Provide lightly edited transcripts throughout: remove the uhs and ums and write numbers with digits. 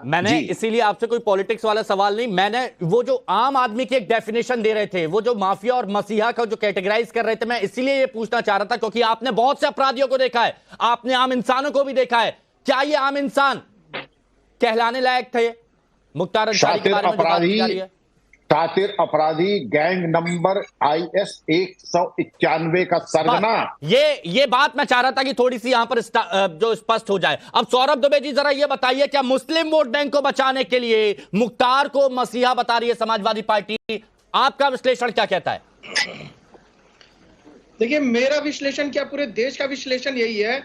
मैंने इसीलिए आपसे कोई पॉलिटिक्स वाला सवाल नहीं, मैंने वो जो आम आदमी की एक डेफिनेशन दे रहे थे, वो जो माफिया और मसीहा का जो कैटेगराइज कर रहे थे, मैं इसीलिए ये पूछना चाह रहा था क्योंकि आपने बहुत से अपराधियों को देखा है, आपने आम इंसानों को भी देखा है। क्या ये आम इंसान कहलाने लायक थे? मुख्तार अंसारी के बारे में जो बात की जा रही है, शातिर अपराधी, गैंग नंबर IS 191 का सरगना। ये बात मैं चाह रहा था कि थोड़ी सी यहां पर जो स्पष्ट हो जाए। अब सौरभ दुबे जी जरा ये बताइए, क्या मुस्लिम वोट बैंक को बचाने के लिए मुख्तार को मसीहा बता रही है समाजवादी पार्टी? आपका विश्लेषण क्या कहता है? देखिए, मेरा विश्लेषण क्या, पूरे देश का विश्लेषण यही है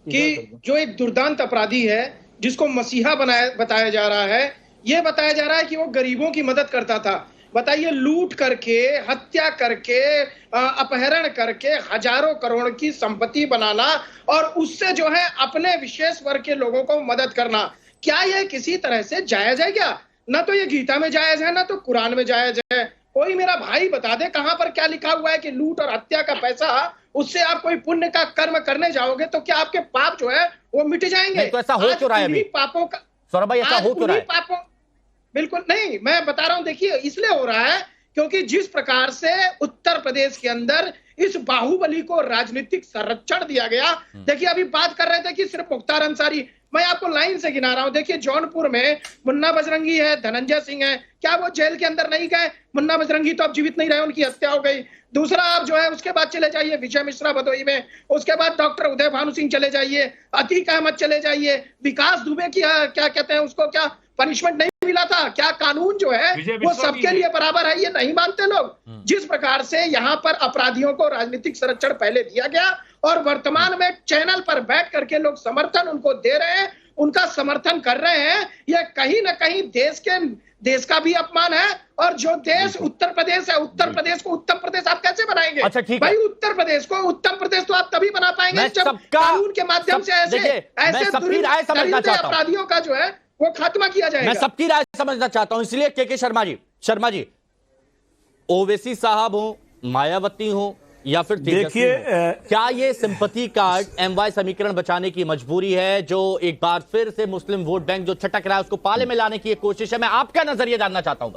कि जो एक दुर्दांत अपराधी है जिसको मसीहा बताया जा रहा है, ये बताया जा रहा है कि वो गरीबों की मदद करता था। बताइए, लूट करके, हत्या करके, अपहरण करके हजारों करोड़ की संपत्ति बनाना और उससे जो है अपने विशेष वर्ग के लोगों को मदद करना, क्या ये किसी तरह से जायज है? क्या ना तो ये गीता में जायज है, ना तो कुरान में जायज है। कोई मेरा भाई बता दे कहां पर क्या लिखा हुआ है कि लूट और हत्या का पैसा, उससे आप कोई पुण्य का कर्म करने जाओगे तो क्या आपके पाप जो है वो मिट जाएंगे? तो ऐसा हो क्यों रहा है अभी? पापों का, सौरभ भाई, ऐसा हो क्यों रहा है? पापों, बिल्कुल नहीं, मैं बता रहा हूं, देखिए इसलिए हो रहा है क्योंकि जिस प्रकार से उत्तर प्रदेश के अंदर इस बाहुबली को राजनीतिक संरक्षण दिया गया। देखिए, अभी बात कर रहे थे कि सिर्फ मुख्तार अंसारी, मैं आपको लाइन से गिना रहा हूं। देखिए, जौनपुर में मुन्ना बजरंगी है, धनंजय सिंह है, क्या वो जेल के अंदर नहीं गए? मुन्ना बजरंगी तो अब जीवित नहीं रहे, उनकी हत्या हो गई। दूसरा आप जो है उसके बाद चले जाइए विजय मिश्रा भदोही में, उसके बाद डॉक्टर उदय भानु सिंह चले जाइए, अतीक अहमद चले जाइए, विकास दुबे की क्या कहते हैं उसको, क्या पनिशमेंट नहीं मिला था? क्या कानून जो है वो सबके लिए बराबर है? ये नहीं मानते लोग। जिस प्रकार से यहाँ पर अपराधियों को राजनीतिक संरक्षण पहले दिया गया और वर्तमान में चैनल पर बैठ करके लोग समर्थन उनको दे रहे हैं, उनका समर्थन कर रहे हैं, यह कहीं ना कहीं देश का भी अपमान है। और जो देश उत्तर प्रदेश है, उत्तर प्रदेश को उत्तर प्रदेश आप कैसे बनाएंगे? अच्छा, ठीक भाई, है। उत्तर प्रदेश को उत्तर प्रदेश तो आप तभी बना पाएंगे जब कानून के माध्यम से ऐसे अपराधियों का जो है वो खात्मा किया जाएगा। मैं सबकी राय समझना चाहता हूं, इसलिए के शर्मा जी, ओवैसी साहब हो, मायावती हो या फिर देखिए, क्या ये सिंपैथी कार्ड MY समीकरण बचाने की मजबूरी है, जो एक बार फिर से मुस्लिम वोट बैंक जो छटक रहा है उसको पाले में लाने की एक कोशिश है? मैं आपका नजरिया जानना चाहता हूं।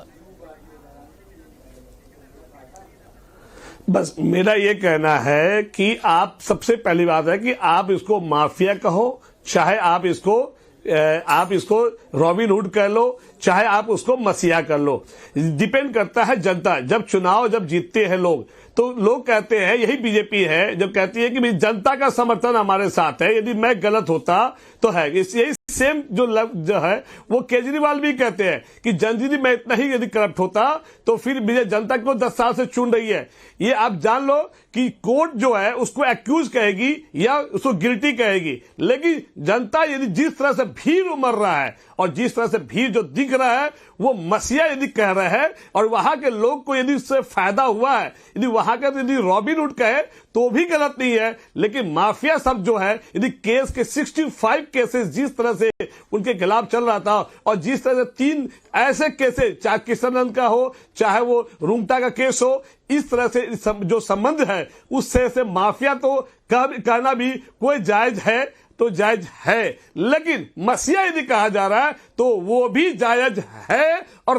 बस मेरा ये कहना है कि आप, सबसे पहली बात है कि आप इसको माफिया कहो, चाहे आप इसको रॉबिन हुड कह लो, चाहे आप उसको मसीहा कर लो, डिपेंड करता है जनता। जब जीतते हैं लोग, तो लोग कहते हैं, यही बीजेपी है जब कहती है कि जनता का समर्थन हमारे साथ है, यदि मैं गलत होता तो है। यही सेम जो है वो केजरीवाल भी कहते हैं कि यदि मैं इतना ही यदि करप्ट होता तो फिर मुझे जनता को 10 साल से चुन रही है। ये आप जान लो कि कोर्ट जो है उसको एक्यूज कहेगी या उसको गिल्टी कहेगी, लेकिन जनता यदि जिस तरह से भीड़ उमड़ रहा है और जिस तरह से भीड़ जो दिख रहा है वो मसीहा यदि कह रहा है और वहां के लोग को यदि उससे फायदा हुआ है, यदि वहां का यदि रॉबिन हुड कहे तो भी गलत नहीं है। लेकिन माफिया सब जो है, यदि केस के 65 केसेस जिस तरह से उनके खिलाफ चल रहा था और जिस तरह से 3 ऐसे केसेस, चाहे किशननंद का हो चाहे वो रुंगटा का केस हो, इस तरह से जो संबंध है उससे माफिया तो कहना भी कोई जायज है तो जायज है, लेकिन मसीहा यदि कहा जा रहा है तो वो भी जायज है और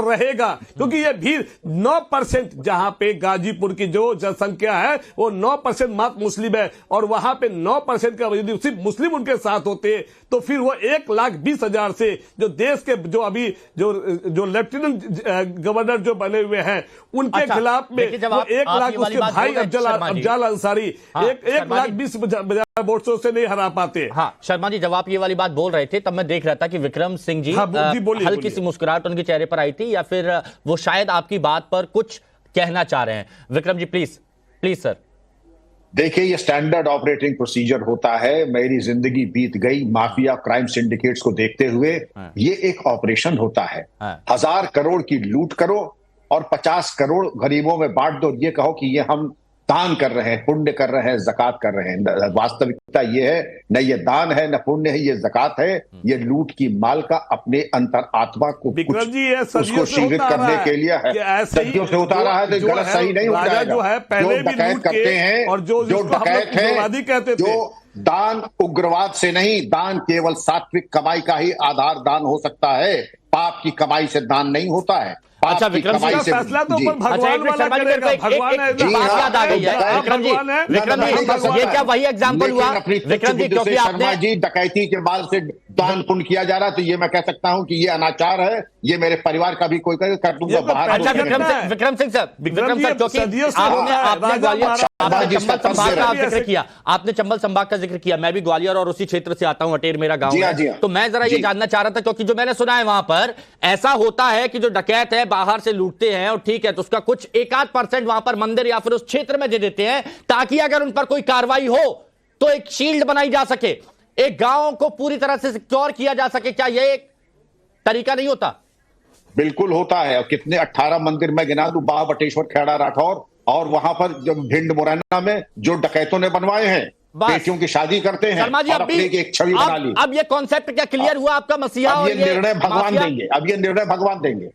रहेगा, क्योंकि ये भीड़ 9%, जहां पे गाजीपुर की जो जनसंख्या है वो 9% मात्र मुस्लिम है और वहां पे 9% का यदि सिर्फ मुस्लिम उनके साथ होते तो फिर वो 1,20,000 से जो देश के जो अभी जो लेफ्टिनेंट गवर्नर जो बने हुए हैं उनके खिलाफ में वो 1 लाख उसके भाई अफजल अंसारी 1,20,000 वोटों से नहीं हरा पाते। हाँ शर्मा जी, जब आप ये वाली बात बोल रहे थे तब मैं देख रहा था कि विक्रम सिंह जी, हल्की सी मुस्कुराहट उनके चेहरे पर आई थी, या फिर वो शायद आपकी बात पर कुछ कहना चाह रहे हैं। Vikram ji please sir. देखिए, ये स्टैंडर्ड ऑपरेटिंग प्रोसीजर होता है। मेरी जिंदगी बीत गई माफिया क्राइम सिंडिकेट्स को देखते हुए। ये एक ऑपरेशन होता है। 1000 करोड़ की लूट करो और 50 करोड़ गरीबों में बांट दो। ये कहो कि ये हम दान कर रहे हैं, पुण्य कर रहे हैं, जकात कर रहे हैं। वास्तविकता ये है, न ये दान है न पुण्य है, ये जकात है। ये लूट की माल का अपने अंतर आत्मा को उसको शीघ्र करने के लिए है, सदियों से उतारा है। तो गलत सही नहीं हो जाएगा। जो डकैत करते हैं और जो डकैत है, दान उग्रवाद से नहीं, दान केवल सात्विक कमाई का ही आधार दान हो सकता है। पाप की कमाई से दान नहीं होता है। पाप अच्छा, की विक्रम कमाई सिंह से फैसला तो जी। ऊपर भगवान वाला करेगा। भगवान है, एक बात याद आ गई है विक्रम जी, ये क्या वही एग्जाम्पल हुआ विक्रम जी? क्योंकि शर्मा आपने जी डकैती के बाद से दान पुण्य किया जा रहा है, तो ये मैं कह सकता हूं कि ये अनाचार है। ये मेरे परिवार का भी कोई कर दूंगा बाहर। अच्छा विक्रम सिंह सर, क्योंकि आपने चंबल संभाग का जिक्र किया, मैं भी ग्वालियर और उसी क्षेत्र से आता हूं, अटेर मेरा गांव है। तो मैं जरा ये जानना चाह रहा था, क्योंकि जो मैंने सुना है वहां पर ऐसा होता है कि जो डकैत है बाहर से लूटते हैं और ठीक है, तो उसका कुछ 1-8% वहां पर मंदिर या फिर उस क्षेत्र में दे देते हैं, ताकि अगर उन पर कोई कार्रवाई हो तो एक शील्ड बनाई जा सके, एक गांव को पूरी तरह से सिक्योर किया जा सके। क्या यह एक तरीका नहीं होता? बिल्कुल होता है। और कितने 18 मंदिर में गिना दूं, बाह बटेश्वर, खेड़ा राठौर, और वहां पर जो भिंड मुरैना में जो डकैतों ने बनवाए हैं, बेटियों की शादी करते हैं शर्मा जी, और अपनी एक छवि बना ली। अब ये कॉन्सेप्ट क्या क्लियर हुआ आपका? मसीहा अब और ये निर्णय भगवान देंगे, अब ये निर्णय भगवान देंगे।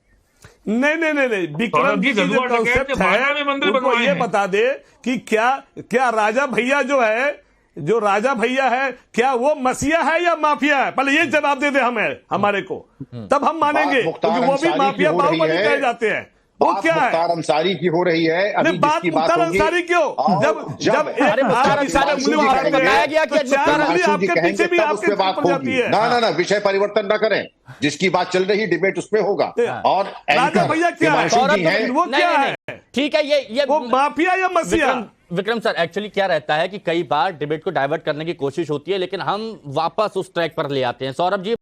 नहीं, विक्रम जी जो कॉन्सेप्ट है उनको ये बता दे कि क्या राजा भैया जो राजा भैया है, क्या वो मसीहा है या माफिया है? पहले ये जवाब दे दे हमारे को, तब हम मानेंगे, क्योंकि वो भी माफिया बाहुबली कहे जाते हैं। वो क्या है? मुख्तार अंसारी की हो रही है अभी, जिसकी बात होगी। अंसारी क्यों? जब मुख्तार अंसारी बताया गया कि आपके पीछे भी आपके बात होगी। ना विषय परिवर्तन ना करें, जिसकी बात चल रही डिबेट उसमें होगा। और राजा भैया क्या है? वो क्या है? ठीक है, ये वो माफिया या मसीहा? विक्रम सर, एक्चुअली क्या रहता है कि कई बार डिबेट को डाइवर्ट करने की कोशिश होती है, लेकिन हम वापस उस ट्रैक पर ले आते हैं। सौरभ जी